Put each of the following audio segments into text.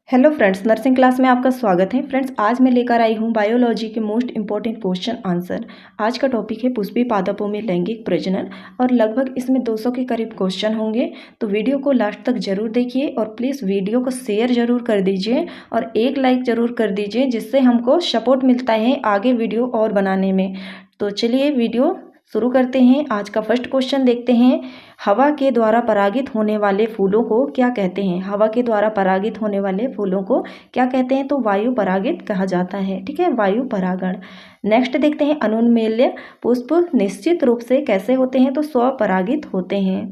Hello friends, nursing class में आपका स्वागत है। फ्रेंड्स, आज मैं लेकर आई हूँ बायोलॉजी के मोस्ट इंपॉर्टेंट क्वेश्चन आंसर। आज का टॉपिक है पुष्पी पादपों में लैंगिक प्रजनन और लगभग इसमें 200 के करीब क्वेश्चन होंगे। तो वीडियो को लास्ट तक जरूर देखिए और प्लीज़ वीडियो को शेयर जरूर कर दीजिए और एक लाइक जरूर कर दीजिए, जिससे हमको सपोर्ट मिलता है आगे वीडियो और बनाने में। तो चलिए वीडियो शुरू करते हैं। आज का फर्स्ट क्वेश्चन देखते हैं। हवा के द्वारा परागित होने वाले फूलों को क्या कहते हैं? हवा के द्वारा परागित होने वाले फूलों को क्या कहते हैं? तो वायु परागित कहा जाता है। ठीक है, वायु परागण। नेक्स्ट देखते हैं, अनुन्मेल्य पुष्प निश्चित रूप से कैसे होते हैं? तो स्वपरागित होते हैं।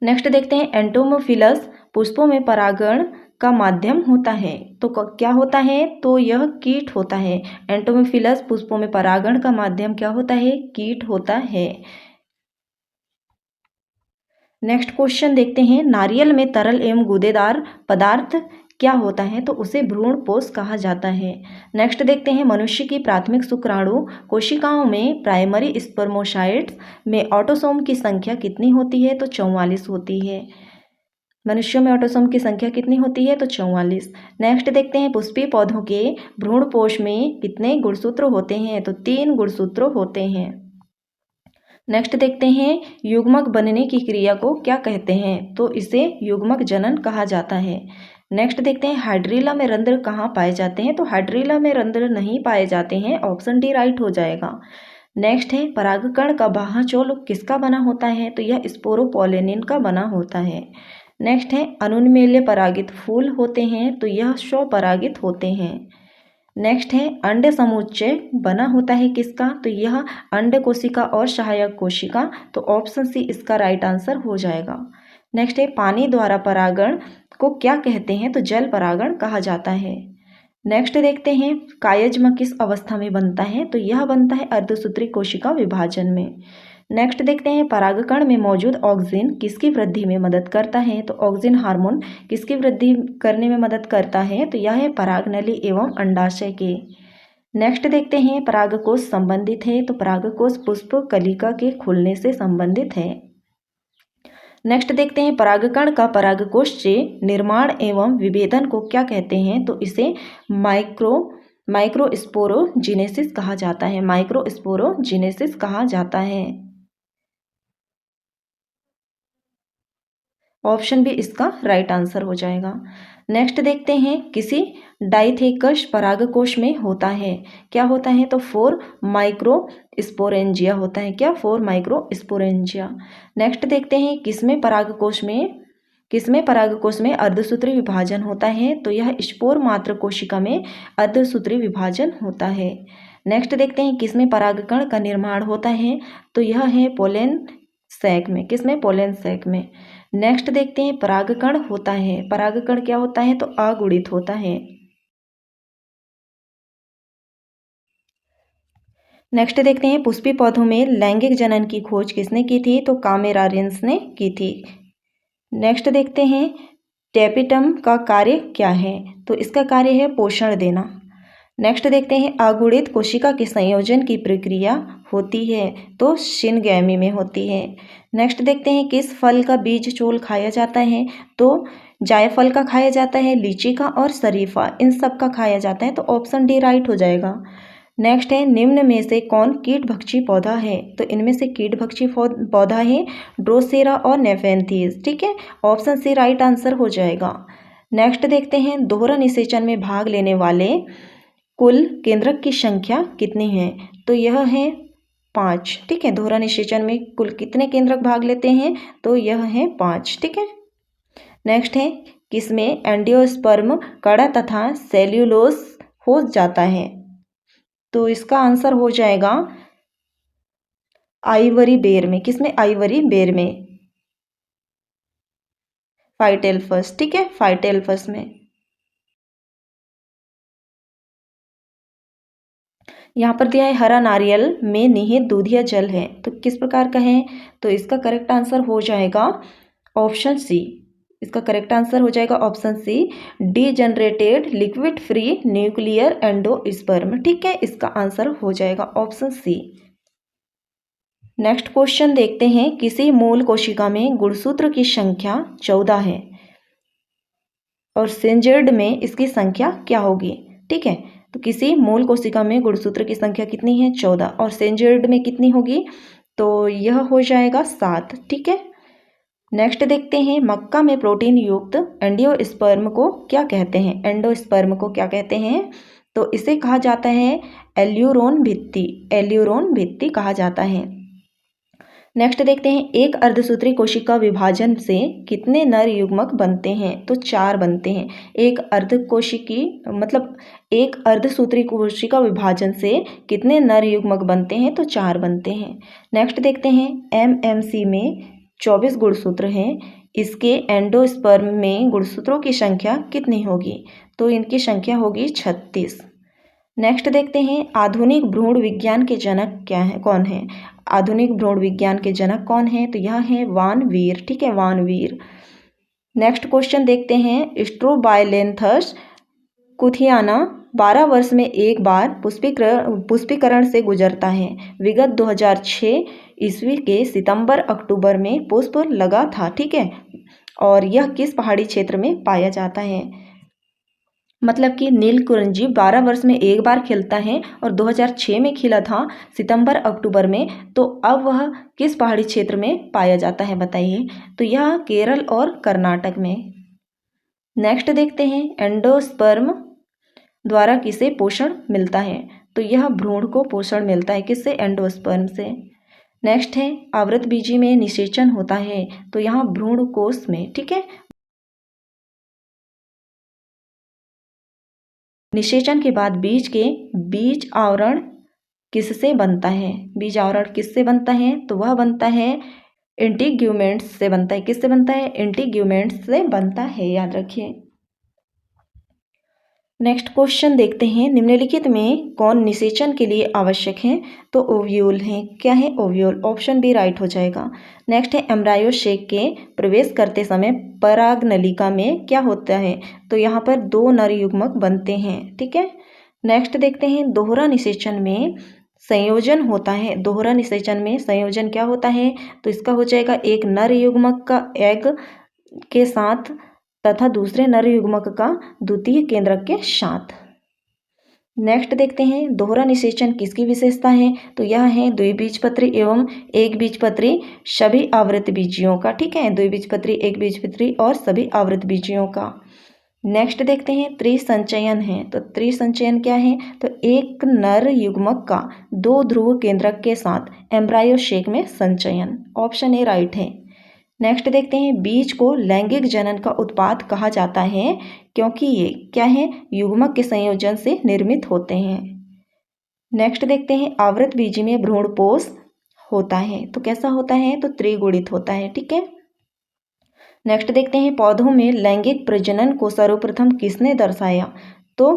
नेक्स्ट देखते हैं, एंटोमोफिलस पुष्पों में परागण का माध्यम होता है। तो क्या होता है? तो यह कीट होता है। एंटोमोफिलस पुष्पों में परागण का माध्यम क्या होता है? कीट होता है। नेक्स्ट क्वेश्चन देखते हैं, नारियल में तरल एवं गूदेदार पदार्थ क्या होता है? तो उसे भ्रूणपोष कहा जाता है। नेक्स्ट देखते हैं, मनुष्य की प्राथमिक शुक्राणु कोशिकाओं में प्राइमरी स्पर्मोसाइट्स में ऑटोसोम की संख्या कितनी होती है? तो 44 होती है। मनुष्यों में ऑटोसोम की संख्या कितनी होती है? तो 44। नेक्स्ट देखते हैं, पुष्पीय पौधों के भ्रूणपोष में कितने गुणसूत्र होते हैं? तो 3 गुणसूत्र होते हैं। नेक्स्ट देखते हैं, युग्मक बनने की क्रिया को क्या कहते हैं? तो इसे युग्मक जनन कहा जाता है। नेक्स्ट देखते हैं, हाइड्रीला में रंध्र कहाँ पाए जाते हैं? तो हाइड्रीला में रंध्र नहीं पाए जाते हैं। ऑप्शन डी राइट हो जाएगा। नेक्स्ट है, परागकण का बाह्यचोल किसका बना होता है? तो यह स्पोरोपोलिनिन का बना होता है। नेक्स्ट है, अनुन्मेल्य परागित फूल होते हैं, तो यह स्वपरागित होते हैं। नेक्स्ट है, अंड समुच्चय बना होता है किसका? तो यह अंड कोशिका और सहायक कोशिका। तो ऑप्शन सी इसका राइट आंसर हो जाएगा। नेक्स्ट है, पानी द्वारा परागण को क्या कहते हैं? तो जल परागण कहा जाता है। नेक्स्ट देखते हैं, कायज्म किस अवस्था में बनता है? तो यह बनता है अर्धसूत्री कोशिका विभाजन में। नेक्स्ट देखते हैं, परागकण में मौजूद ऑक्सिन किसकी वृद्धि में मदद करता है? तो ऑक्सिन हार्मोन किसकी वृद्धि करने में मदद करता है? तो यह है परागनली एवं अंडाशय के। नेक्स्ट देखते हैं, परागकोश संबंधित है। तो परागकोश पुष्प कलिका के खुलने से संबंधित है। नेक्स्ट देखते हैं, परागकण का परागकोश से निर्माण एवं विभेदन को क्या कहते हैं? तो इसे माइक्रोस्पोरोजिनेसिस कहा जाता है। माइक्रोस्पोरोजिनेसिस कहा जाता है। ऑप्शन बी इसका राइट आंसर हो जाएगा। नेक्स्ट देखते हैं, किसी डाइथेकस परागकोश में होता है, क्या होता है? तो 4 माइक्रोस्पोरेंजिया होता है। क्या? 4 माइक्रोस्पोरेंजिया। नेक्स्ट देखते हैं, किसमें परागकोश में अर्धसूत्री विभाजन होता है? तो यह स्पोर मात्र कोशिका में अर्धसूत्री विभाजन होता है। नेक्स्ट देखते हैं, किसमें परागकण का निर्माण होता है? तो यह है पोलन सैक में। किसमें? पोलन सैक में। नेक्स्ट देखते हैं, परागकण होता है, परागकण क्या होता है? तो अगुणित होता है। नेक्स्ट देखते हैं, पुष्पीय पौधों में लैंगिक जनन की खोज किसने की थी? तो कामेरारियंस ने की थी। नेक्स्ट देखते हैं, टेपिटम का कार्य क्या है? तो इसका कार्य है पोषण देना। नेक्स्ट देखते हैं, अगुणित कोशिका के संयोजन की प्रक्रिया होती है, तो शिनगैमी में होती है। नेक्स्ट देखते हैं, किस फल का बीज चोल खाया जाता है? तो जायफल का खाया जाता है, लीची का और शरीफा, इन सब का खाया जाता है। तो ऑप्शन डी राइट हो जाएगा। नेक्स्ट है, निम्न में से कौन कीटभक्षी पौधा है? तो इनमें से कीटभक्षी पौधा है ड्रोसेरा और नेफेंथीज। ठीक है, ऑप्शन सी राइट आंसर हो जाएगा। नेक्स्ट देखते हैं, दोहरा निषेचन में भाग लेने वाले कुल केंद्रक की संख्या कितनी है? तो यह है 5। ठीक है, दोहरा निषेचन में कुल कितने केंद्रक भाग लेते हैं? तो यह है 5। ठीक है। नेक्स्ट है, किसमें एंजियोस्पर्म कड़ा तथा सेल्यूलोज हो जाता है? तो इसका आंसर हो जाएगा आइवरी बेर में। किसमें? आइवरी बेर में, फाइटेल्फस। ठीक है, फाइटेल्फस में। यहाँ पर दिया है, हरा नारियल में निहित दूधिया जल है, तो किस प्रकार का है? तो इसका करेक्ट आंसर हो जाएगा ऑप्शन सी। इसका करेक्ट आंसर हो जाएगा option C, degenerated liquid free nuclear endosperm. ठीक है, इसका आंसर हो जाएगा ऑप्शन सी। नेक्स्ट क्वेश्चन देखते हैं, किसी मूल कोशिका में गुणसूत्र की संख्या 14 है। और सिंजर्ड में इसकी संख्या क्या होगी। ठीक है, तो किसी मूल कोशिका में गुणसूत्र की संख्या कितनी है 14 और सिंजर्ड में कितनी होगी, तो यह हो जाएगा 7। ठीक है, नेक्स्ट देखते हैं मक्का में प्रोटीन युक्त एंडियोस्पर्म को क्या कहते हैं। एंडोस्पर्म को क्या कहते हैं, तो इसे कहा जाता है एल्यूरोन भित्ति। एल्यूरोन भित्ति कहा जाता है। नेक्स्ट देखते हैं एक अर्धसूत्री कोशिका विभाजन से कितने नर युग्मक बनते हैं, तो 4 बनते हैं। एक अर्धसूत्री कोशिका विभाजन से कितने नर युग्मक बनते हैं, तो 4 बनते हैं। नेक्स्ट देखते हैं एमएमसी में 24 गुणसूत्र हैं, इसके एंडोस्पर्म में गुणसूत्रों की संख्या कितनी होगी, तो इनकी संख्या होगी 36। नेक्स्ट देखते हैं आधुनिक भ्रूण विज्ञान के जनक क्या है, कौन है। आधुनिक भ्रूण विज्ञान के जनक कौन है, तो यह है वान वीर। ठीक है, वान वीर। नेक्स्ट क्वेश्चन देखते हैं स्ट्रोबाइलेंथस कुथियाना 12 वर्ष में एक बार पुष्पीकरण से गुजरता है। विगत 2006 ईस्वी के सितंबर अक्टूबर में पुष्प लगा था। ठीक है, और यह किस पहाड़ी क्षेत्र में पाया जाता है। मतलब कि नीलकुंजी 12 वर्ष में एक बार खिलता है और 2006 में खिला था सितंबर अक्टूबर में, तो अब वह किस पहाड़ी क्षेत्र में पाया जाता है बताइए, तो यह केरल और कर्नाटक में। नेक्स्ट देखते हैं एंडोस्पर्म द्वारा किसे पोषण मिलता है, तो यह भ्रूण को पोषण मिलता है किससे, एंडोस्पर्म से। नेक्स्ट है आवृतबीजी में निषेचन होता है, तो यहाँ भ्रूण कोश में। ठीक है, निषेचन के बाद बीज आवरण किससे बनता है। बीज आवरण किससे बनता है, तो वह बनता है इंटीग्यूमेंट्स से बनता है। किससे बनता है, इंटीग्यूमेंट्स से बनता है, याद रखिए। नेक्स्ट क्वेश्चन देखते हैं निम्नलिखित में कौन निषेचन के लिए आवश्यक है, तो ओव्यूल है। क्या है, ओव्यूल। ऑप्शन बी राइट हो जाएगा। नेक्स्ट है एम्ब्रायो शेक के प्रवेश करते समय परागनलिका में क्या होता है, तो यहाँ पर 2 नर युग्मक बनते हैं। ठीक है, नेक्स्ट देखते हैं दोहरा निषेचन में संयोजन होता है। दोहरा निषेचन में संयोजन क्या होता है, तो इसका हो जाएगा एक नर युग्मक का एग के साथ तथा दूसरे नर युग्मक का द्वितीय केंद्रक के साथ। नेक्स्ट देखते हैं दोहरा निषेचन किसकी विशेषता है, तो यह है द्विबीजपत्री एवं एक बीजपत्री सभी आवृतबीजियों का। ठीक है, द्विबीजपत्री, एक बीजपत्री और सभी आवृतबीजियों का। नेक्स्ट देखते हैं त्रिसंचयन है, तो त्रिसंचयन क्या है, तो एक नर युग्मक का 2 ध्रुव केंद्रक के साथ एम्ब्रायो शेक में संचयन। ऑप्शन ए राइट है। नेक्स्ट देखते हैं बीज को लैंगिक जनन का उत्पाद कहा जाता है क्योंकि ये क्या है, युग्मक के संयोजन से निर्मित होते हैं। नेक्स्ट देखते हैं आवृतबीजी में भ्रूणपोष होता है, तो कैसा होता है, तो त्रिगुणित होता है। ठीक है, नेक्स्ट देखते हैं पौधों में लैंगिक प्रजनन को सर्वप्रथम किसने दर्शाया, तो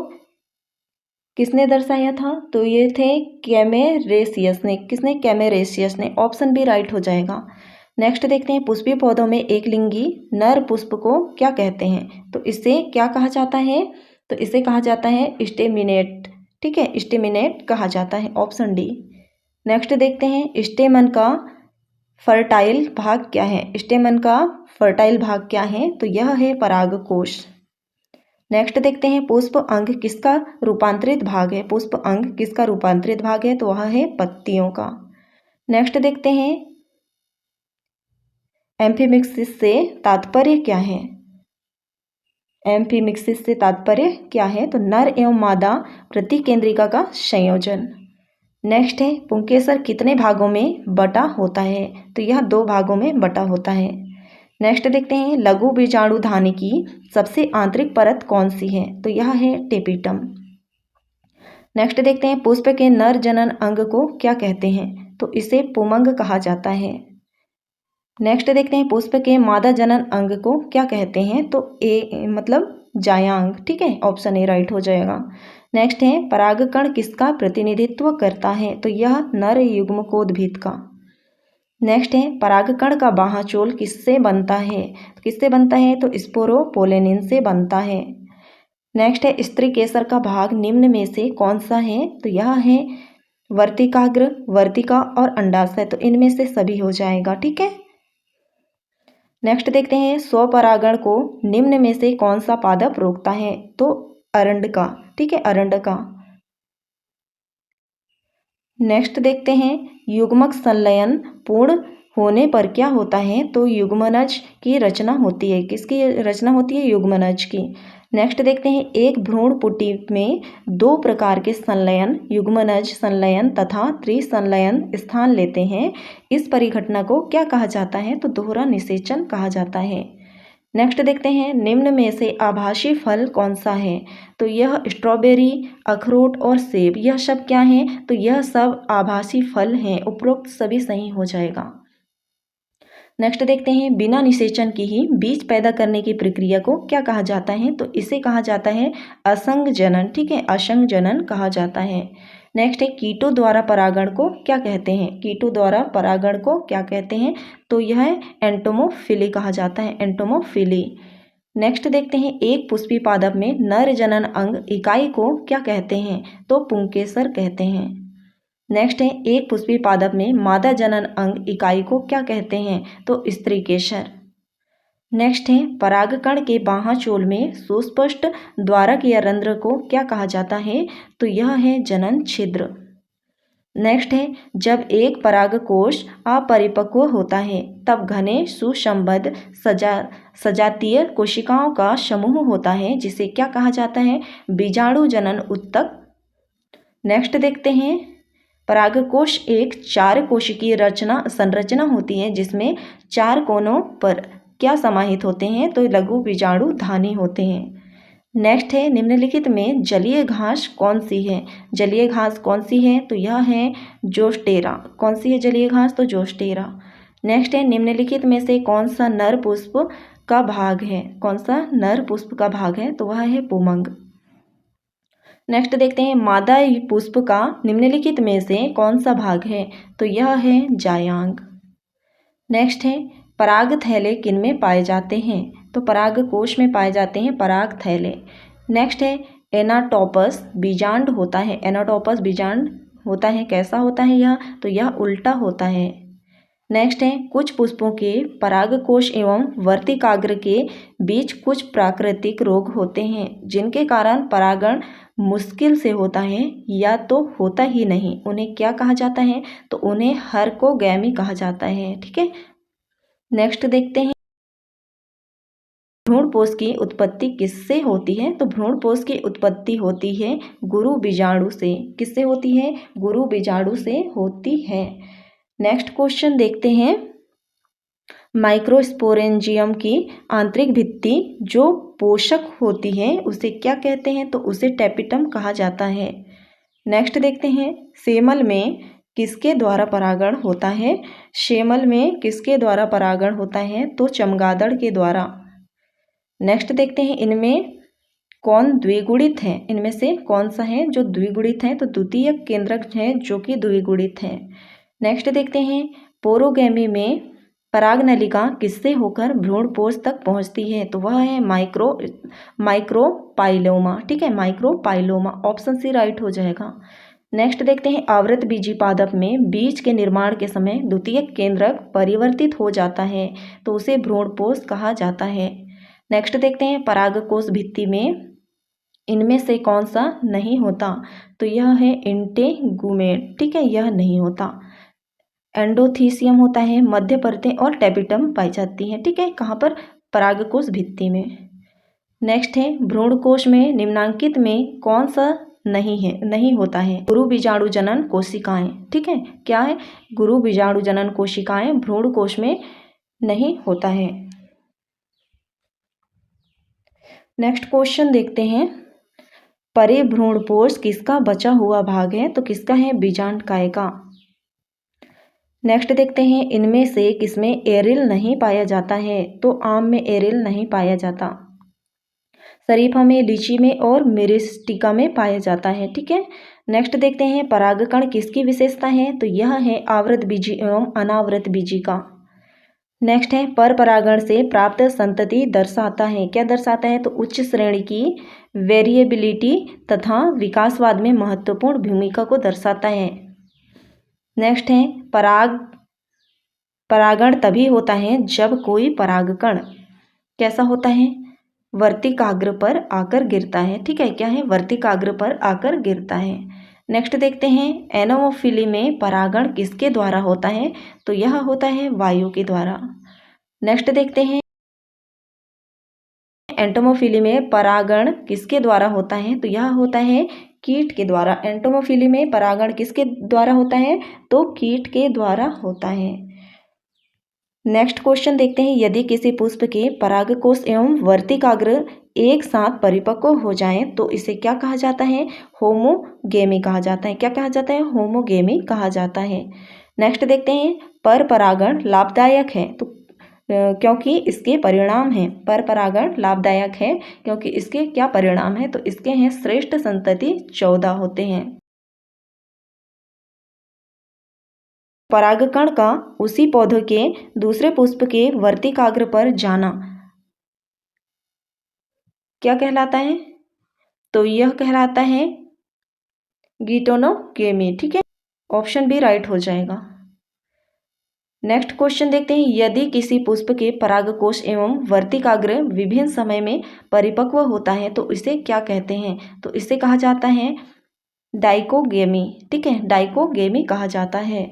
किसने दर्शाया था, तो ये थे कैमेरेसियस ने। किसने, कैमेरेसियस ने। ऑप्शन बी राइट हो जाएगा। नेक्स्ट देखते हैं पुष्पीय पौधों में एक लिंगी नर पुष्प को क्या कहते हैं, तो इसे क्या कहा जाता है, तो इसे कहा जाता है स्टेमिनेट। ठीक है, स्टेमिनेट कहा जाता है। Option D. नेक्स्ट देखते हैं स्टेमन का फर्टाइल भाग क्या है। स्टेमन का फर्टाइल भाग क्या है, तो यह है परागकोश। नेक्स्ट देखते हैं पुष्प अंग किसका रूपांतरित भाग है। पुष्प अंग किसका रूपांतरित भाग है, तो वह है पत्तियों का। नेक्स्ट देखते हैं एम्फीमिक्सिस से तात्पर्य क्या है। एम्फीमिक्सिस से तात्पर्य क्या है, तो नर एवं मादा प्रतिकेंद्रिका का संयोजन। नेक्स्ट है पुंकेसर कितने भागों में बटा होता है, तो यह 2 भागों में बटा होता है। नेक्स्ट देखते हैं लघु बीजाणुधानी की सबसे आंतरिक परत कौन सी है, तो यह है टेपिटम। नेक्स्ट देखते हैं पुष्प के नर जनन अंग को क्या कहते हैं, तो इसे पुमंग कहा जाता है। नेक्स्ट देखते हैं पुष्प के मादा जनन अंग को क्या कहते हैं, तो ए मतलब जायांग। ठीक है, ऑप्शन ए राइट हो जाएगा। नेक्स्ट है परागकण किसका प्रतिनिधित्व करता है, तो यह नर युग्मकोद्भिद का। नेक्स्ट है परागकण का बाह्यचोल किससे बनता है, किससे बनता है, तो स्पोरोपोलेनिन से बनता है। नेक्स्ट है स्त्री केसर का भाग निम्न में से कौन सा है, तो यह है वर्तिकाग्र, वर्तिका और अंडाशय, तो इनमें से सभी हो जाएगा। ठीक है, नेक्स्ट देखते हैं स्वपरागण को निम्न में से कौन सा पादप रोकता है? तो अरंडका, ठीक है, अरंडका। नेक्स्ट देखते हैं युग्मक संलयन पूर्ण होने पर क्या होता है? तो युग्मनज की रचना होती है। किसकी रचना होती है? युग्मनज की। नेक्स्ट देखते हैं एक भ्रूण पुटी में दो प्रकार के संलयन युग्मनज संलयन तथा त्रिसंलयन स्थान लेते हैं। इस परिघटना को क्या कहा जाता है? तो दोहरा निषेचन कहा जाता है। नेक्स्ट देखते हैं निम्न में से आभासी फल कौन सा है? तो यह स्ट्रॉबेरी, अखरोट और सेब, यह सब क्या हैं? तो यह सब आभासी फल हैं। उपरोक्त सभी सही हो जाएगा। नेक्स्ट देखते हैं बिना निषेचन की ही बीज पैदा करने की प्रक्रिया को क्या कहा जाता है? तो इसे कहा जाता है असंग जनन, ठीक है, असंग जनन कहा जाता है। नेक्स्ट है कीटों द्वारा परागण को क्या कहते हैं? कीटों द्वारा परागण को क्या कहते हैं? तो यह एंटोमोफिली कहा जाता है, एंटोमोफिली। नेक्स्ट देखते हैं एक पुष्पी पादप में नर जनन अंग इकाई को क्या कहते हैं? तो पुंकेसर कहते हैं। नेक्स्ट है एक पुष्पी पादप में मादा जनन अंग इकाई को क्या कहते हैं? तो स्त्रीकेसर। नेक्स्ट है परागकण के बाह्यचोल में सुस्पष्ट द्वारक या रंध्र को क्या कहा जाता है? तो यह है जनन छिद्र। नेक्स्ट है जब एक परागकोश अपरिपक्व होता है तब घने सुसंबद्ध सजातीय कोशिकाओं का समूह होता है जिसे क्या कहा जाता है? बीजाणु जनन उत्तक। नेक्स्ट देखते हैं परागकोश एक चार कोशिकीय संरचना होती है जिसमें चार कोनों पर क्या समाहित होते हैं? तो लघु बीजाणु धानी होते हैं। नेक्स्ट है निम्नलिखित में जलीय घास कौन सी है? जलीय घास कौन सी है? तो यह है जोस्टेरा। कौन सी है जलीय घास? तो जोस्टेरा। नेक्स्ट है निम्नलिखित में से कौन सा नर पुष्प का भाग है? कौन सा नर पुष्प का भाग है? तो वह है पुमंग। नेक्स्ट देखते हैं मादा पुष्प का निम्नलिखित में से कौन सा भाग है? तो यह है जायांग। नेक्स्ट है पराग थैले किन में पाए जाते हैं? तो पराग कोश में पाए जाते हैं पराग थैले। नेक्स्ट है एनाटोपस बीजांड होता है, एनाटोपस बीजांड होता है, कैसा होता है यह? तो यह उल्टा होता है। नेक्स्ट है कुछ पुष्पों के परागकोश एवं वर्तिकाग्र के बीच कुछ प्राकृतिक रोग होते हैं जिनके कारण परागण मुश्किल से होता है या तो होता ही नहीं। उन्हें क्या कहा जाता है? तो उन्हें हर्कोगैमी कहा जाता है, ठीक है। नेक्स्ट देखते हैं भ्रूणपोष की उत्पत्ति किससे होती है? तो भ्रूणपोष की उत्पत्ति होती है गुरु बीजाणु से। किससे होती है? गुरु बीजाणु से होती है। नेक्स्ट क्वेश्चन देखते हैं माइक्रोस्पोरेंजियम की आंतरिक भित्ति जो पोषक होती है उसे क्या कहते हैं? तो उसे टेपिटम कहा जाता है। नेक्स्ट देखते हैं सेमल में किसके द्वारा परागण होता है? सेमल में किसके द्वारा परागण होता है? तो चमगादड़ के द्वारा। नेक्स्ट देखते हैं इनमें कौन द्विगुणित है? इनमें से कौन सा है जो द्विगुणित है? तो द्वितीयक केंद्रक है जो कि द्विगुणित है। नेक्स्ट देखते हैं पोरोगैमी में परागनलिका किससे होकर भ्रूणपोष तक पहुंचती है? तो वह है माइक्रोपाइलोमा, ठीक है, माइक्रोपाइलोमा। ऑप्शन सी राइट हो जाएगा। नेक्स्ट देखते हैं आवृत बीजी पादप में बीज के निर्माण के समय द्वितीयक केंद्रक परिवर्तित हो जाता है तो उसे भ्रूणपोष कहा जाता है। नेक्स्ट देखते हैं परागकोश भित्ति में इनमें से कौन सा नहीं होता? तो यह है इंटेगुमेंट, ठीक है, यह नहीं होता। एंडोथीसियम होता है, मध्य परतें और टेपिटम पाई जाती हैं, ठीक है, कहाँ पर? परागकोश भित्ति में। नेक्स्ट है भ्रूणकोश में निम्नांकित में कौन सा नहीं होता है? गुरु बीजाणु जनन कोशिकाएं, ठीक है, क्या है? गुरु बीजाणु जनन कोशिकाएं भ्रूणकोश में नहीं होता है। नेक्स्ट क्वेश्चन देखते हैं परिभ्रूणपोष किसका बचा हुआ भाग है? तो किसका है? बीजांडकाय का। नेक्स्ट देखते हैं इनमें से किसमें एरिल नहीं पाया जाता है? तो आम में एरिल नहीं पाया जाता, शरीफा में, लीची में और मिरिस्टिका में पाया जाता है, ठीक है। नेक्स्ट देखते हैं परागकण किसकी विशेषता है? तो यह है आवृत बीजी एवं अनावृत बीजी का। नेक्स्ट है पर परागण से प्राप्त संतति दर्शाता है, क्या दर्शाता है? तो उच्च श्रेणी की वेरिएबिलिटी तथा विकासवाद में महत्वपूर्ण भूमिका को दर्शाता है। नेक्स्ट है परागण तभी होता है जब कोई परागकण कैसा होता है, वर्तिकाग्र पर आकर गिरता है। ठीक है, क्या है, वर्तिकाग्र पर आकर गिरता है। नेक्स्ट देखते हैं, एनोमोफिली में परागण किसके द्वारा होता है, तो यह होता है वायु के द्वारा। नेक्स्ट देखते हैं, एंटोमोफिली में परागण किसके द्वारा होता है, तो यह होता है कीट के द्वारा। एंटोमोफिली में परागण किसके द्वारा होता है, तो कीट के द्वारा होता है। नेक्स्ट क्वेश्चन देखते हैं, यदि किसी पुष्प के परागकोश एवं वर्तिकाग्र एक साथ परिपक्व हो जाएं तो इसे क्या कहा जाता है, होमोगेमी कहा जाता है। क्या कहा जाता है, होमोगेमी कहा जाता है। नेक्स्ट देखते हैं, पर परागण लाभदायक है तो क्योंकि इसके परिणाम हैं, पर परागण लाभदायक है क्योंकि इसके क्या परिणाम है, तो इसके हैं श्रेष्ठ संतति 14 होते हैं। परागकण का उसी पौधे के दूसरे पुष्प के वर्तिकाग्र पर जाना क्या कहलाता है, तो यह कहलाता है गीटोनोगेमी। ठीक है, ऑप्शन बी राइट हो जाएगा। नेक्स्ट क्वेश्चन देखते हैं, यदि किसी पुष्प के परागकोश एवं वर्तिकाग्र विभिन्न समय में परिपक्व होता है तो इसे क्या कहते हैं, तो इसे कहा जाता है डाइकोगेमी। ठीक है, डाइकोगेमी कहा जाता है।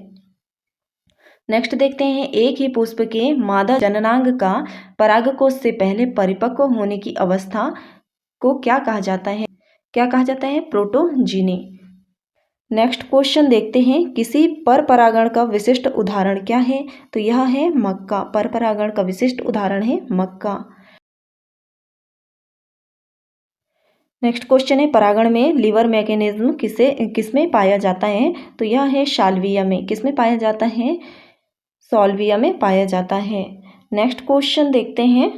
नेक्स्ट देखते हैं, एक ही पुष्प के मादा जननांग का परागकोश से पहले परिपक्व होने की अवस्था को क्या कहा जाता है, क्या कहा जाता है, प्रोटोजिनी। नेक्स्ट क्वेश्चन देखते हैं, किसी पर परागण का विशिष्ट उदाहरण क्या है, तो यह है मक्का। पर परागण का विशिष्ट उदाहरण है मक्का। नेक्स्ट क्वेश्चन है, परागण में लीवर मैकेनिज्म किसमें पाया जाता है, तो यह है साल्विया में। किसमें पाया जाता है, साल्विया में पाया जाता है। नेक्स्ट क्वेश्चन देखते हैं,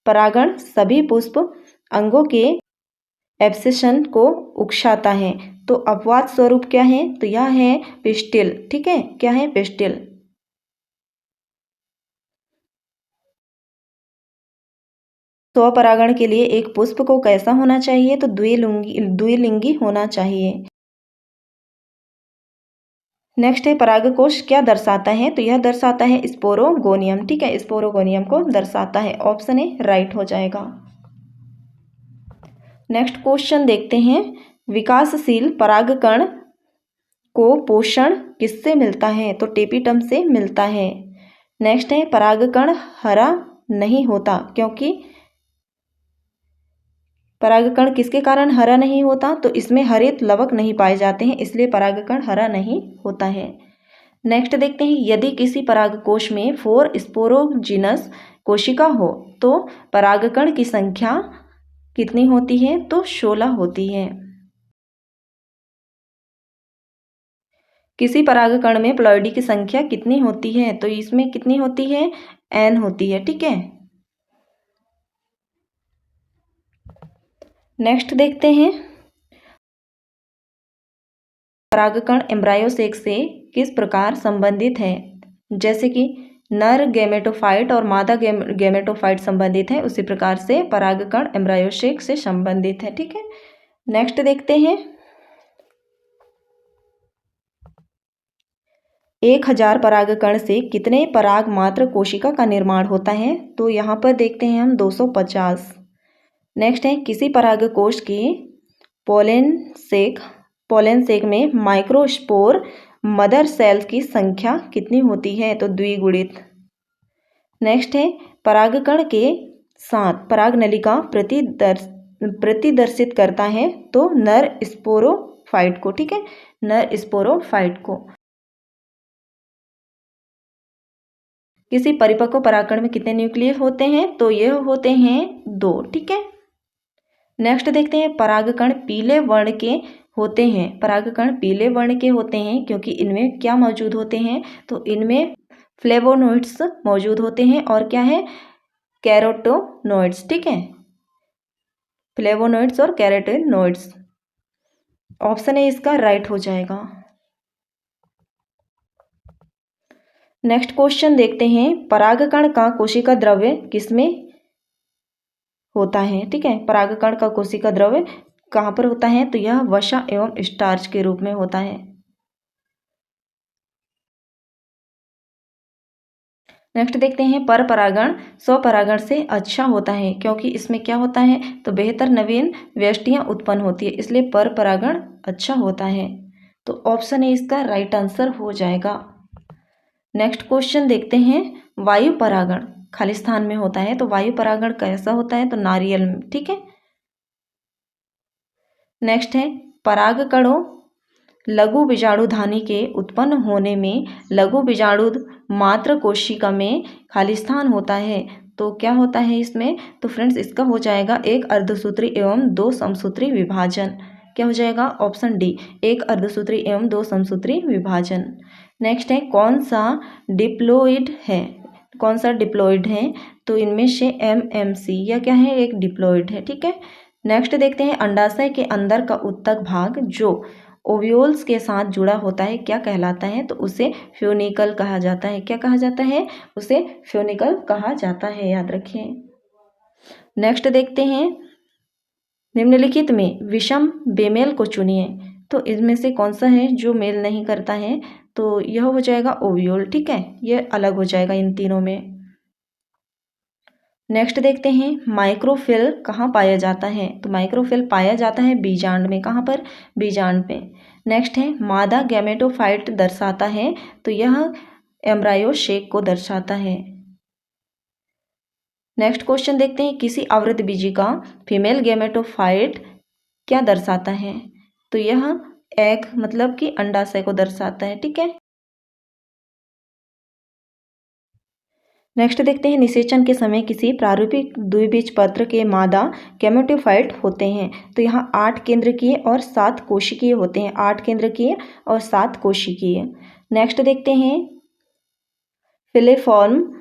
परागण सभी पुष्प अंगों के एब्सेशन को उकसाता है तो अपवाद स्वरूप क्या है, तो यह है पिस्टिल। ठीक है, क्या है, पिस्टिल। स्वपरागण के लिए एक पुष्प को कैसा होना चाहिए, तो द्विलिंगी होना चाहिए। नेक्स्ट है, परागकोश क्या दर्शाता है, तो यह दर्शाता है स्पोरोगोनियम। ठीक है, स्पोरोगोनियम को दर्शाता है, ऑप्शन ए राइट हो जाएगा। नेक्स्ट क्वेश्चन देखते हैं, विकासशील परागकण को पोषण किससे मिलता है, तो टेपिटम से मिलता है। नेक्स्ट है, परागकण हरा नहीं होता क्योंकि, परागकण किसके कारण हरा नहीं होता, तो इसमें हरित लवक नहीं पाए जाते हैं, इसलिए परागकण हरा नहीं होता है। नेक्स्ट देखते हैं, यदि किसी परागकोश में 4 स्पोरोजिनस कोशिका हो तो परागकण की संख्या कितनी होती है, तो 16 होती है। किसी परागकण में प्लॉइडी की संख्या कितनी होती है, तो इसमें कितनी होती है, n होती है। ठीक है, नेक्स्ट देखते हैं, परागकण एम्ब्रायोसेक से किस प्रकार संबंधित है, जैसे कि नर गैमेटोफाइट और मादा गैमेटोफाइट संबंधित है, उसी प्रकार से परागकण एम्ब्रायोसेक से संबंधित है। ठीक है, नेक्स्ट देखते हैं, 1000 परागकण से कितने पराग मात्र कोशिका का निर्माण होता है, तो यहाँ पर देखते हैं हम 250। नेक्स्ट है, किसी परागकोश के पोलेन सेक में माइक्रोस्पोर मदर सेल्स की संख्या कितनी होती है, तो द्विगुणित। नेक्स्ट है, परागकण के साथ परागनलिका प्रतिदर्शित करता है, तो नर स्पोरोफाइट को। ठीक है, नर स्पोरोफाइट को। किसी परिपक्व परागकण में कितने न्यूक्लियस होते हैं, तो यह होते हैं 2। ठीक है, नेक्स्ट देखते हैं, परागकण पीले वर्ण के होते हैं। परागकण पीले वर्ण के होते हैं क्योंकि इनमें क्या मौजूद होते हैं, तो इनमें फ्लेवोनोइड्स मौजूद होते हैं और क्या है, कैरोटीनॉइड्स। ठीक है, फ्लेवोनोइड्स और कैरोटीनॉइड्स, ऑप्शन ए इसका राइट हो जाएगा। नेक्स्ट क्वेश्चन देखते हैं, परागकण का कोशिका द्रव्य किसमें होता है। ठीक है, परागकण का कोशिका द्रव्य कहाँ पर होता है, तो यह वसा एवं स्टार्च के रूप में होता है। नेक्स्ट देखते हैं पर परागण स्वपरागण से अच्छा होता है क्योंकि इसमें क्या होता है, तो बेहतर नवीन व्यष्टियाँ उत्पन्न होती है, इसलिए पर परागण अच्छा होता है। तो ऑप्शन ए इसका राइट आंसर हो जाएगा। नेक्स्ट क्वेश्चन देखते हैं, वायु परागण खाली स्थान में होता है, तो वायु परागण कैसा होता है, तो नारियल में, ठीक है। नेक्स्ट है परागकणों लघु बीजाणुधानी के उत्पन्न होने में लघु बीजाणु मात्र कोशिका में खाली स्थान होता है, तो क्या होता है इसमें, तो फ्रेंड्स इसका हो जाएगा एक अर्धसूत्री एवं दो समसूत्री विभाजन। क्या हो जाएगा, ऑप्शन डी, एक अर्धसूत्री एवं दो समसूत्री विभाजन। नेक्स्ट है कौन सा डिप्लोइड है, कौन सा डिप्लोइड है, तो इनमें से MMC या क्या है, एक डिप्लोइड है, ठीक है। नेक्स्ट देखते हैं अंडाशय के अंदर का उत्तक भाग जो ओव्यूल्स के साथ जुड़ा होता है क्या कहलाता है, तो उसे फ्यूनिकल कहा जाता है। क्या कहा जाता है, उसे फ्यूनिकल कहा जाता है, याद रखें। नेक्स्ट देखते हैं निम्नलिखित में विषम बेमेल को चुनिए, तो इसमें से कौन सा है जो मेल नहीं करता है, तो यह हो जाएगा ओव्यूल, ठीक है, यह अलग हो जाएगा इन तीनों में। नेक्स्ट देखते हैं माइक्रोफिल कहाँ पाया जाता है, तो माइक्रोफिल पाया जाता है बीजांड में, कहाँ पर, बीजांड में। नेक्स्ट है मादा गैमेटोफाइट दर्शाता है, तो यह एम्ब्रायो शेक को दर्शाता है। नेक्स्ट क्वेश्चन देखते हैं किसी आवृतबीजी का फीमेल गैमेटोफाइट क्या दर्शाता है, तो यह एग मतलब कि अंडाशय को दर्शाता है, ठीक है। नेक्स्ट देखते हैं निषेचन के समय किसी प्रारूपिक द्विबीजपत्र के मादा गैमेटोफाइट होते हैं, तो यहाँ 8 केंद्रकीय और 7 कोशिकीय होते हैं, 8 केंद्रकीय और 7 कोशिकीय। नेक्स्ट देखते हैं फिलिफॉर्म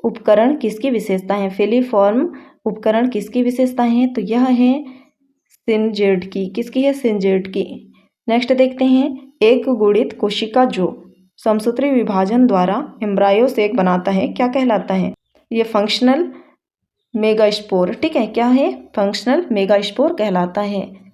उपकरण किसकी विशेषता है, फिलिफॉर्म उपकरण किसकी विशेषता है, तो यह है सिंजेड की, किसकी है, सिंजेड की। नेक्स्ट देखते हैं एक गुणित कोशिका जो समसूत्री विभाजन द्वारा एम्ब्रायो सेक बनाता है क्या कहलाता है, ये फंक्शनल मेगास्पोर, ठीक है, क्या है, फंक्शनल मेगास्पोर कहलाता है।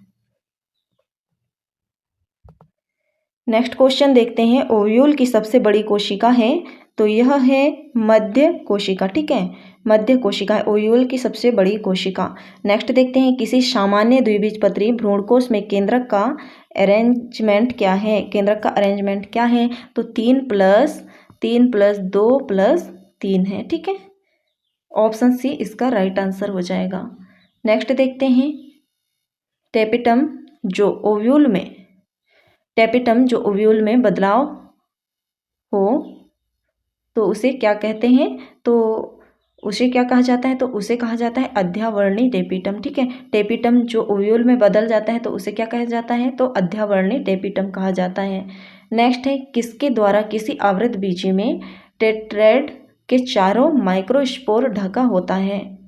नेक्स्ट क्वेश्चन देखते हैं ओव्यूल की सबसे बड़ी कोशिका है, तो यह है मध्य कोशिका, ठीक है, मध्य कोशिका है ओव्यूल की सबसे बड़ी कोशिका। नेक्स्ट देखते हैं किसी सामान्य द्विबीजपत्री भ्रूणकोश में केंद्रक का अरेंजमेंट क्या है, केंद्रक का अरेंजमेंट क्या है, तो 3+3+2+3 है, ठीक है, ऑप्शन सी इसका राइट आंसर हो जाएगा। नेक्स्ट देखते हैं टेपिटम जो ओव्यूल में बदलाव हो तो उसे क्या कहते हैं, तो उसे क्या कहा जाता है, तो उसे कहा जाता है अध्यावर्णी टेपिटम, ठीक है, टेपिटम जो ओव्यूल में बदल जाता है तो उसे क्या कहा जाता है, तो अध्यावर्णी टेपिटम कहा जाता है। नेक्स्ट है किसके द्वारा किसी आवृत बीजी में टेट्रेड के चारों माइक्रोस्पोर ढका होता है,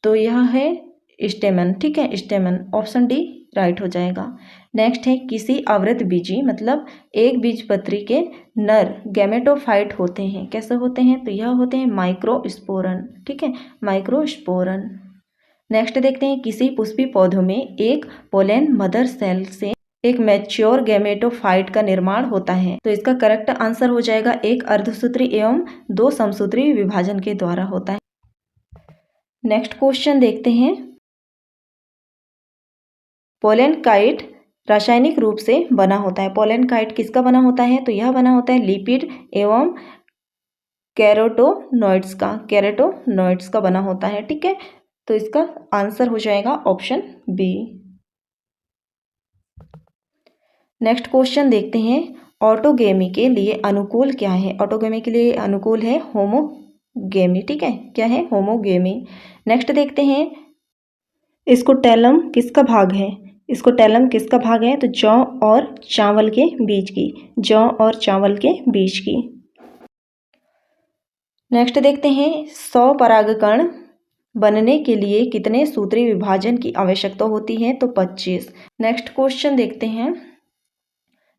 तो यह है स्टेमन, ठीक है, स्टेमन, ऑप्शन डी राइट हो जाएगा। नेक्स्ट है किसी आवृत बीजी मतलब एक बीजपत्री के नर गैमेटोफाइट होते हैं, कैसे होते हैं, तो यह होते हैं माइक्रोस्पोरन, ठीक है, माइक्रोस्पोरन। नेक्स्ट देखते हैं किसी पुष्पी पौधों में एक पोलेन मदर सेल से एक मैच्योर गैमेटोफाइट का निर्माण होता है, तो इसका करेक्ट आंसर हो जाएगा एक अर्धसूत्री एवं 2 समसूत्री विभाजन के द्वारा होता है। नेक्स्ट क्वेश्चन देखते हैं पोलेन काइट रासायनिक रूप से बना होता है, पोलेन काइट किसका बना होता है, तो यह बना होता है लिपिड एवं कैरोटोनॉइड्स का बना होता है, ठीक है, तो इसका आंसर हो जाएगा ऑप्शन बी। नेक्स्ट क्वेश्चन देखते हैं ऑटोगेमी के लिए अनुकूल क्या है, ऑटोगेमी के लिए अनुकूल है होमोगेमी, ठीक है, क्या है, होमोगेमी। नेक्स्ट देखते हैं स्कोटैलम किसका भाग है, स्कोटैलम किसका भाग है, तो जौ और चावल के बीज की, जौ और चावल के बीज की। नेक्स्ट देखते हैं 100 परागकण बनने के लिए कितने सूत्री विभाजन की आवश्यकता होती है, तो 25। नेक्स्ट क्वेश्चन देखते हैं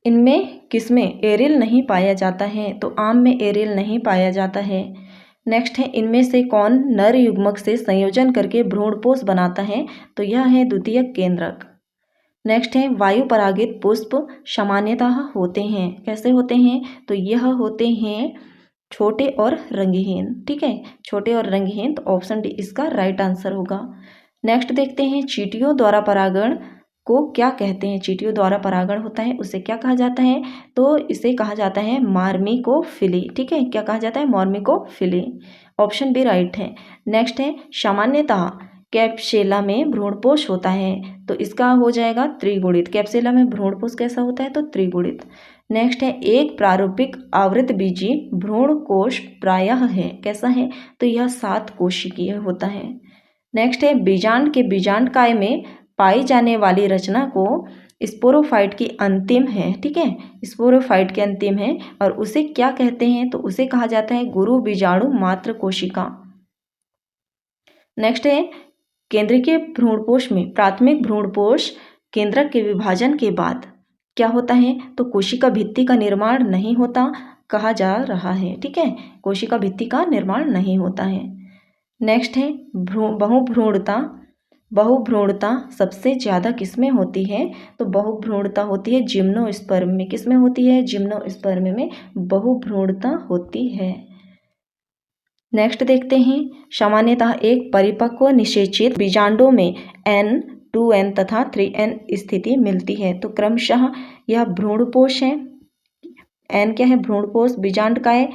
इनमें किसमें एरिल नहीं पाया जाता है, तो आम में एरिल नहीं पाया जाता है। नेक्स्ट है इनमें से कौन नर युग्मक से संयोजन करके भ्रूणपोष बनाता है, तो यह है द्वितीयक केंद्रक। नेक्स्ट है वायु परागित पुष्प सामान्यतः होते हैं, कैसे होते हैं, तो यह होते हैं छोटे और रंगहीन, ठीक है, छोटे और रंगहीन, तो ऑप्शन डी इसका राइट आंसर होगा। नेक्स्ट देखते हैं, चींटियों द्वारा परागण को क्या कहते हैं। चींटियों द्वारा परागण होता है उसे क्या कहा जाता है, तो इसे कहा जाता है मार्मिकोफिली, ठीक है, क्या कहा जाता है, मार्मिकोफिली, ऑप्शन बी राइट है। नेक्स्ट है, सामान्यतः कैप्सेला में भ्रूणपोष होता है, तो इसका हो जाएगा त्रिगुणित। कैप्सेला में भ्रूणपोष कैसा होता है, तो त्रिगुणित। नेक्स्ट है, एक प्रारूपिक आवृतबीजी भ्रूणकोष प्रायः है, कैसा है, तो यह 7 कोशिकीय होता है। नेक्स्ट है, बीजांड के बीजांडकाय में पाई जाने वाली रचना को स्पोरोफाइट की अंतिम है, ठीक है, स्पोरोफाइट के अंतिम है, और उसे क्या कहते हैं, तो उसे कहा जाता है गुरु बीजाणु मात्र कोशिका। नेक्स्ट है, केंद्रीय भ्रूणपोष में प्राथमिक भ्रूणपोष केंद्रक के विभाजन के बाद क्या होता है, तो कोशिका भित्ति का निर्माण नहीं होता कहा जा रहा है, ठीक है, कोशिका भित्ति का निर्माण नहीं होता है। नेक्स्ट है, बहुभ्रूणता सबसे ज़्यादा किसमें होती है, तो बहुभ्रूणता होती है जिम्नोस्पर्म में। किसमें होती है, जिम्नोस्पर्म में बहुभ्रूणता होती है। नेक्स्ट देखते हैं, सामान्यतः एक परिपक्व निषेचित बीजांडों में N, 2N तथा 3N स्थिति मिलती है, तो क्रमशः यह भ्रूणपोष है। N क्या है, भ्रूणपोष, बीजांडकाय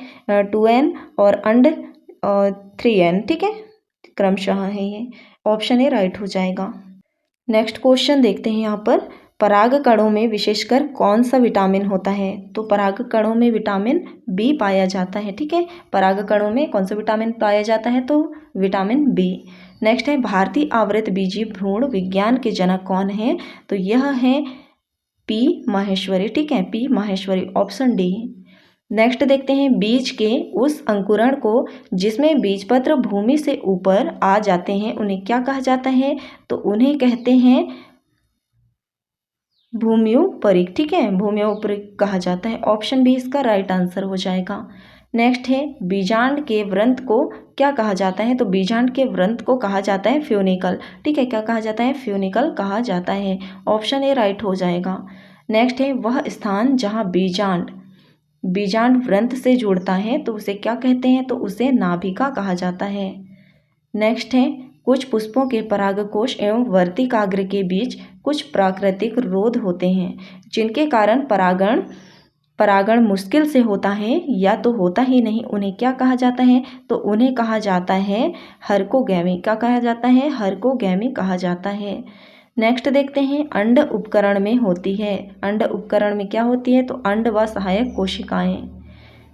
2N और अंड 3N, ठीक है, क्रमशः है ये, ऑप्शन ए राइट हो जाएगा। नेक्स्ट क्वेश्चन देखते हैं, यहाँ पर परागकणों में विशेषकर कौन सा विटामिन होता है, तो परागकणों में विटामिन बी पाया जाता है, ठीक है, परागकणों में कौन सा विटामिन पाया जाता है, तो विटामिन बी। नेक्स्ट है, भारतीय आवृतबीजी भ्रूण विज्ञान के जनक कौन है, तो यह है पी माहेश्वरी, ठीक है, P Maheshwari, option D. Next देखते हैं, बीज के उस अंकुरण को जिसमें बीजपत्र भूमि से ऊपर आ जाते हैं उन्हें क्या कहा जाता है, तो उन्हें कहते हैं भूम्योपरिक, ठीक है, भूम्योपरिक कहा जाता है, ऑप्शन बी इसका राइट आंसर हो जाएगा। नेक्स्ट है, बीजांड के व्रंत को क्या कहा जाता है, तो बीजांड के व्रंत को कहा जाता है फ्यूनिकल, ठीक है, क्या कहा जाता है, फ्यूनिकल कहा जाता है, ऑप्शन ए राइट हो जाएगा। नेक्स्ट है, वह स्थान जहाँ बीजांड व्रंत से जुड़ता है तो उसे क्या कहते हैं, तो उसे नाभिका कहा जाता है। नेक्स्ट है, कुछ पुष्पों के परागकोश एवं वर्तिकाग्र के बीच कुछ प्राकृतिक रोध होते हैं जिनके कारण परागण मुश्किल से होता है या तो होता ही नहीं, उन्हें क्या कहा जाता है, तो उन्हें कहा जाता है हर्कोगैमी, क्या कहा जाता है, हर्कोगैमी कहा जाता है। नेक्स्ट देखते हैं, अंड उपकरण में होती है, अंड उपकरण में क्या होती है, तो अंड व सहायक कोशिकाएं।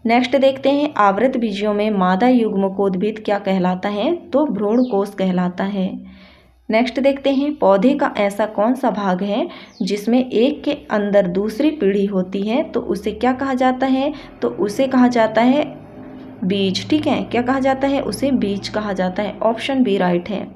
नेक्स्ट देखते हैं, आवृतबीजियों में मादा युग्मकोद्भिद क्या कहलाता है, तो भ्रूणकोश कहलाता है। नेक्स्ट देखते हैं, पौधे का ऐसा कौन सा भाग है जिसमें एक के अंदर दूसरी पीढ़ी होती है, तो उसे क्या कहा जाता है, तो उसे कहा जाता है बीज, ठीक है, क्या कहा जाता है, उसे बीज कहा जाता है, ऑप्शन बी राइट है।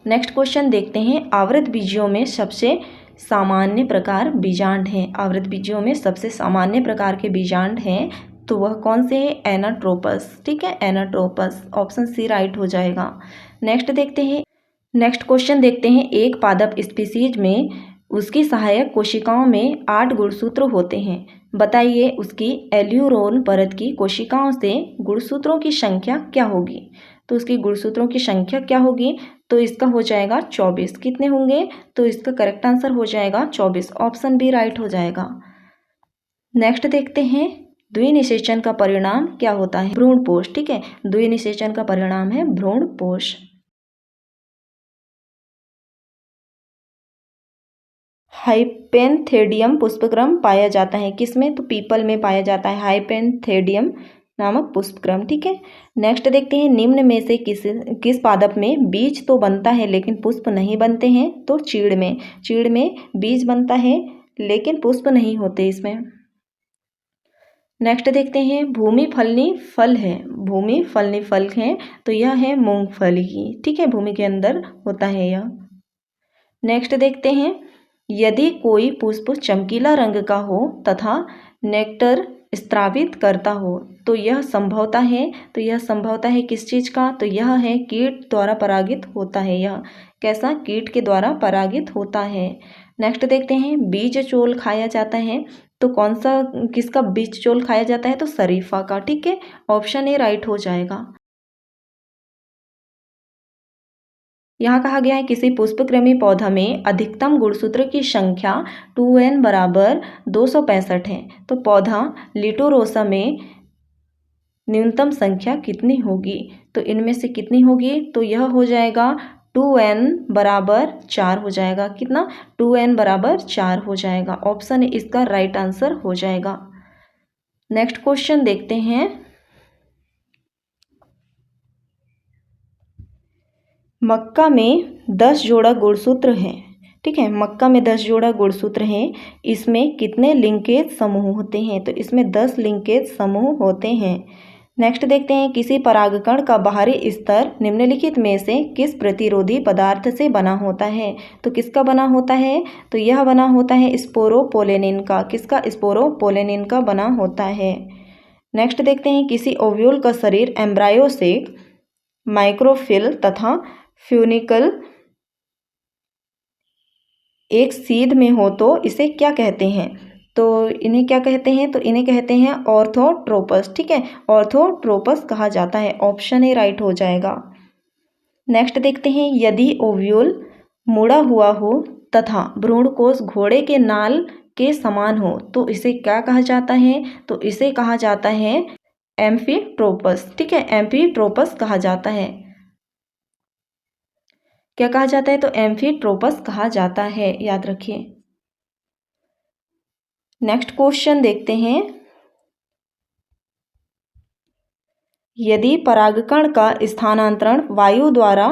नेक्स्ट क्वेश्चन देखते हैं, आवृतबीजियों में सबसे सामान्य प्रकार बीजांड हैं, आवृतबीजियों में सबसे सामान्य प्रकार के बीजांड हैं, तो वह कौन से हैं, एनाट्रोपस, ठीक है, एनाट्रोपस, ऑप्शन सी राइट हो जाएगा। नेक्स्ट देखते हैं, नेक्स्ट क्वेश्चन देखते हैं, एक पादप स्पीसीज में उसकी सहायक कोशिकाओं में 8 गुणसूत्र होते हैं, बताइए उसकी एल्यूरोन परत की कोशिकाओं से गुणसूत्रों की संख्या क्या होगी, तो उसकी गुणसूत्रों की संख्या क्या होगी, तो इसका हो जाएगा 24, कितने होंगे, तो इसका करेक्ट आंसर हो जाएगा 24, ऑप्शन बी राइट हो जाएगा। नेक्स्ट देखते हैं, द्विनिषेचन का परिणाम क्या होता है, भ्रूणपोष, ठीक है, द्विनिषेचन का परिणाम है भ्रूणपोष। हाइपेंथेडियम पुष्पक्रम पाया जाता है किसमें, तो पीपल में पाया जाता है हाइपेंथेडियम नामक पुष्पक्रम, ठीक है। नेक्स्ट देखते हैं, निम्न में से किस पादप में बीज तो बनता है लेकिन पुष्प नहीं बनते हैं, तो चीड़ में बीज बनता है लेकिन पुष्प नहीं होते इसमें। नेक्स्ट देखते हैं, भूमि फलनी फल है, तो यह है मूंगफली, ठीक है, भूमि के अंदर होता है यह। नेक्स्ट देखते हैं, यदि कोई पुष्प चमकीला रंग का हो तथा नेक्टर स्त्रावित करता हो तो यह संभवता है किस चीज़ का, तो यह है कीट द्वारा परागित होता है, यह कैसा, कीट के द्वारा परागित होता है। नेक्स्ट देखते हैं, बीज चोल खाया जाता है, तो कौन सा किसका बीज चोल खाया जाता है? तो शरीफा का। ठीक है, ऑप्शन ए राइट हो जाएगा। यहाँ कहा गया है किसी पुष्पकृमि पौधा में अधिकतम गुणसूत्र की संख्या 2n बराबर 265 है, तो पौधा लिटोरोसा में न्यूनतम संख्या कितनी होगी? तो इनमें से कितनी होगी? तो यह हो जाएगा 2n बराबर 4 हो जाएगा। कितना? 2n बराबर 4 हो जाएगा। ऑप्शन ए इसका राइट आंसर हो जाएगा। नेक्स्ट क्वेश्चन देखते हैं। मक्का में 10 जोड़ा गुणसूत्र हैं। ठीक है, मक्का में 10 जोड़ा गुणसूत्र हैं। इसमें कितने लिंकेज समूह होते हैं? तो इसमें 10 लिंकेज समूह होते हैं। नेक्स्ट देखते हैं किसी परागकण का बाहरी स्तर निम्नलिखित में से किस प्रतिरोधी पदार्थ से बना होता है? तो किसका बना होता है? तो यह बना होता है स्पोरोपोलेनिन का। किसका? स्पोरोपोलेनिन का बना होता है। नेक्स्ट देखते हैं किसी ओव्यूल का शरीर एम्ब्रायो से माइक्रोफिल तथा फ्यूनिकल एक सीध में हो तो इसे क्या कहते हैं? तो इन्हें क्या कहते हैं? तो इन्हें कहते हैं ऑर्थोट्रोपस। ठीक है, ऑर्थोट्रोपस कहा जाता है। ऑप्शन ए राइट हो जाएगा। नेक्स्ट देखते हैं यदि ओव्यूल मुड़ा हुआ हो तथा भ्रूणकोश घोड़े के नाल के समान हो तो इसे क्या कहा जाता है? तो इसे कहा जाता है एम्फीट्रोपस। ठीक है, एम्फीट्रोपस कहा जाता है। क्या कहा जाता है? तो एम्फीट्रोपस कहा जाता है, याद रखिए। नेक्स्ट क्वेश्चन देखते हैं। यदि परागकण का स्थानांतरण वायु द्वारा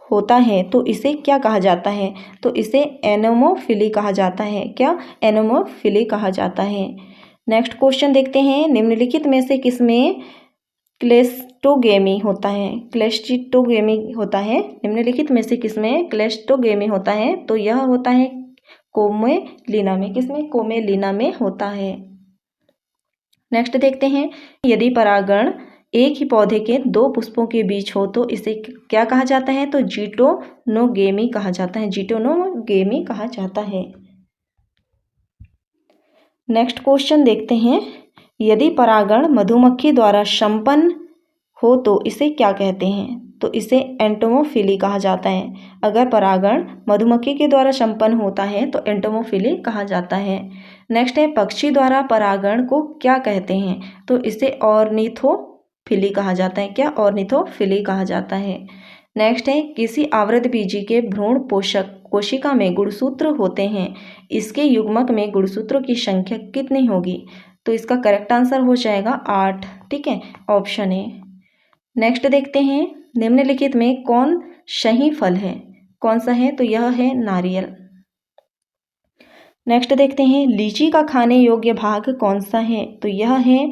होता है तो इसे क्या कहा जाता है? तो इसे एनेमोफिली कहा जाता है। क्या? एनेमोफिली कहा जाता है। नेक्स्ट क्वेश्चन देखते हैं निम्नलिखित में से किसमें क्लेस्टोगेमी होता है? क्लेस्टोगेमी होता है। निम्नलिखित में से किसमें क्लेस्टोगेमी होता है? तो यह होता है कोमेलिना में। किसमें? कोमेलिना में होता है। नेक्स्ट देखते हैं यदि परागण एक ही पौधे के 2 पुष्पों के बीच हो तो इसे क्या कहा जाता है? तो जीटोनोगेमी कहा जाता है। जीटोनोगेमी कहा जाता है। नेक्स्ट क्वेश्चन देखते हैं यदि परागण मधुमक्खी द्वारा संपन्न हो तो इसे क्या कहते हैं? तो इसे एंटोमोफिली कहा जाता है। अगर परागण मधुमक्खी के द्वारा संपन्न होता है तो एंटोमोफिली कहा जाता है। नेक्स्ट है पक्षी द्वारा परागण को क्या कहते हैं? तो इसे ऑर्निथोफिली कहा जाता है। क्या? ऑर्निथोफिली कहा जाता है। नेक्स्ट है किसी आवृतबीजी के भ्रूण पोषक कोशिका में गुणसूत्र होते हैं, इसके युग्मक में गुणसूत्रों की संख्या कितनी होगी? तो इसका करेक्ट आंसर हो जाएगा 8। ठीक है, ऑप्शन ए। नेक्स्ट देखते हैं निम्नलिखित में कौन सही फल है? कौन सा है? तो यह है नारियल। नेक्स्ट देखते हैं लीची का खाने योग्य भाग कौन सा है? तो यह है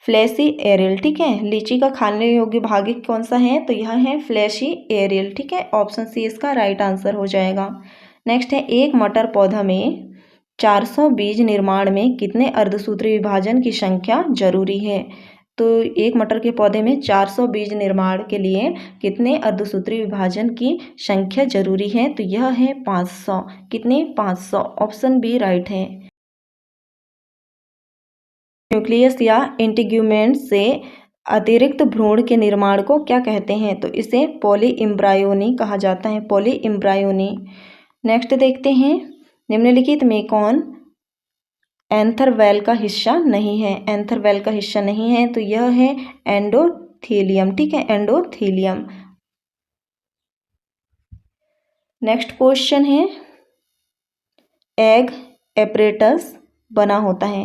फ्लैशी एरियल। ठीक है, लीची का खाने योग्य भाग कौन सा है? तो यह है फ्लैशी एरियल। ठीक है, ऑप्शन सी इसका राइट आंसर हो जाएगा। नेक्स्ट है एक मटर पौधा में 400 बीज निर्माण में कितने अर्धसूत्री विभाजन की संख्या जरूरी है? तो एक मटर के पौधे में 400 बीज निर्माण के लिए कितने अर्धसूत्री विभाजन की संख्या जरूरी है? तो यह है 500। कितने? 500। ऑप्शन बी राइट है। न्यूक्लियस या इंटीग्यूमेंट से अतिरिक्त भ्रूण के निर्माण को क्या कहते हैं? तो इसे पॉलीइम्ब्रायोनी कहा जाता है। पॉलीइम्ब्रायोनी। नेक्स्ट देखते हैं निम्नलिखित में कौन एंथरवेल का हिस्सा नहीं है? एंथरवेल का हिस्सा नहीं है तो यह है एंडोथेलियम। ठीक है, एंडोथेलियम। नेक्स्ट क्वेश्चन है एग एपरेटस बना होता है।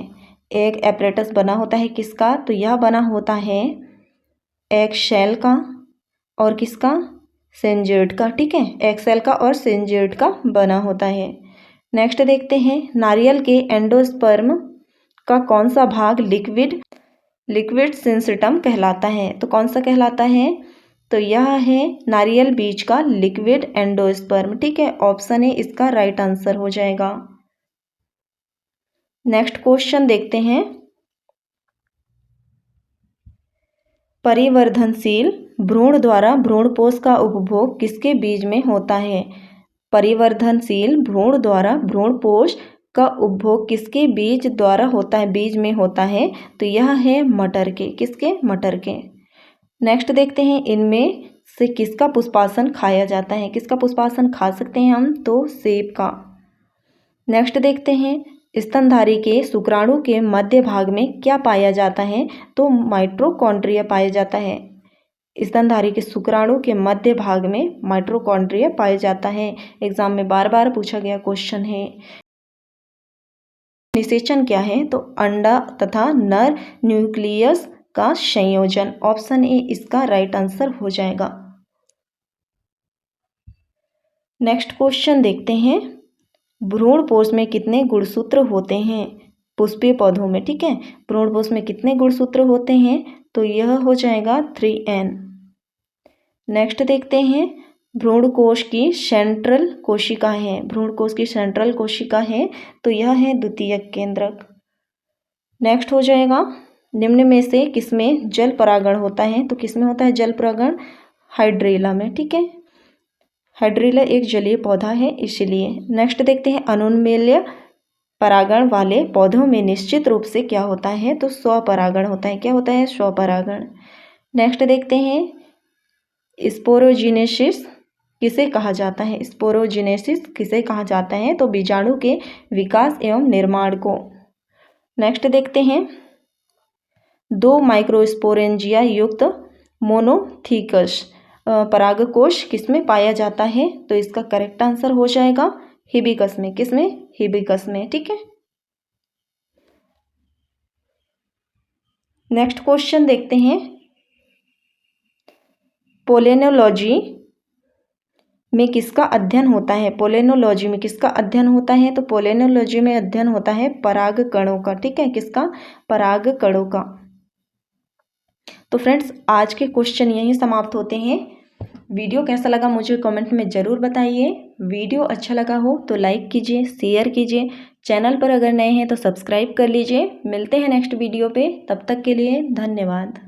एग एपरेटस बना होता है किसका? तो यह बना होता है एग शेल का और किसका? सेंजियोइड का। ठीक है, एग सेल का और सेंजियोइड का बना होता है। नेक्स्ट देखते हैं नारियल के एंडोस्पर्म का कौन सा भाग लिक्विड सिंसिटम कहलाता है? तो कौन सा कहलाता है? तो यह है नारियल बीज का लिक्विड एंडोस्पर्म। ठीक है, ऑप्शन ए इसका राइट आंसर हो जाएगा। नेक्स्ट क्वेश्चन देखते हैं परिवर्धनशील भ्रूण द्वारा भ्रूणपोष का उपभोग किसके बीज में होता है? परिवर्धनशील भ्रूण द्वारा भ्रूणपोष का उपभोग किसके बीज द्वारा होता है, बीज में होता है, तो यह है मटर के, किसके, मटर के। नेक्स्ट देखते हैं इनमें से किसका पुष्पासन खाया जाता है, किसका पुष्पासन खा सकते हैं हम, तो सेब का। नेक्स्ट देखते हैं स्तनधारी के शुक्राणु के मध्य भाग में क्या पाया जाता है, तो माइटोकॉन्ड्रिया पाया जाता है। स्तनधारी के शुक्राणु के मध्य भाग में माइटोकॉन्ड्रिया पाया जाता है। एग्जाम में बार बार पूछा गया क्वेश्चन है। निषेचन क्या है, तो अंडा तथा नर न्यूक्लियस का संयोजन। ऑप्शन ए इसका राइट आंसर हो जाएगा। नेक्स्ट क्वेश्चन देखते हैं भ्रूणपोष में कितने गुणसूत्र होते हैं, पुष्पीय पौधों में, ठीक है। भ्रूणपोष में कितने गुणसूत्र होते हैं, तो यह हो जाएगा 3n। नेक्स्ट देखते हैं भ्रूणकोश की सेंट्रल कोशिका है, भ्रूणकोश की सेंट्रल कोशिका है, तो यह है द्वितीयक केंद्रक। नेक्स्ट हो जाएगा निम्न में से किसमें जल परागण होता है, तो किसमें होता है जल परागण, हाइड्रेला में, ठीक है। हाइड्रेला एक जलीय पौधा है इसलिए। नेक्स्ट देखते हैं अनुन्मेल्य परागण वाले पौधों में निश्चित रूप से क्या होता है, तो स्वपरागण होता है। क्या होता है, स्वपरागण। नेक्स्ट देखते हैं स्पोरोजिनेसिस किसे कहा जाता है, स्पोरोजिनेसिस किसे कहा जाता है, तो बीजाणु के विकास एवं निर्माण को। नेक्स्ट देखते हैं 2 माइक्रोस्पोरेंजिया युक्त मोनोथिकस परागकोश किसमें पाया जाता है, तो इसका करेक्ट आंसर हो जाएगा हिबिकस में, किसमें, हिबिकस में, ठीक है। नेक्स्ट क्वेश्चन देखते हैं पोलेनोलॉजी में किसका अध्ययन होता है, पोलेनोलॉजी में किसका अध्ययन होता है, तो पोलेनोलॉजी में अध्ययन होता है परागकणों का, ठीक है, किसका, परागकणों का। तो फ्रेंड्स आज के क्वेश्चन यहीं समाप्त होते हैं। वीडियो कैसा लगा मुझे कमेंट में ज़रूर बताइए। वीडियो अच्छा लगा हो तो लाइक कीजिए, शेयर कीजिए। चैनल पर अगर नए हैं तो सब्सक्राइब कर लीजिए। मिलते हैं नेक्स्ट वीडियो पे, तब तक के लिए धन्यवाद।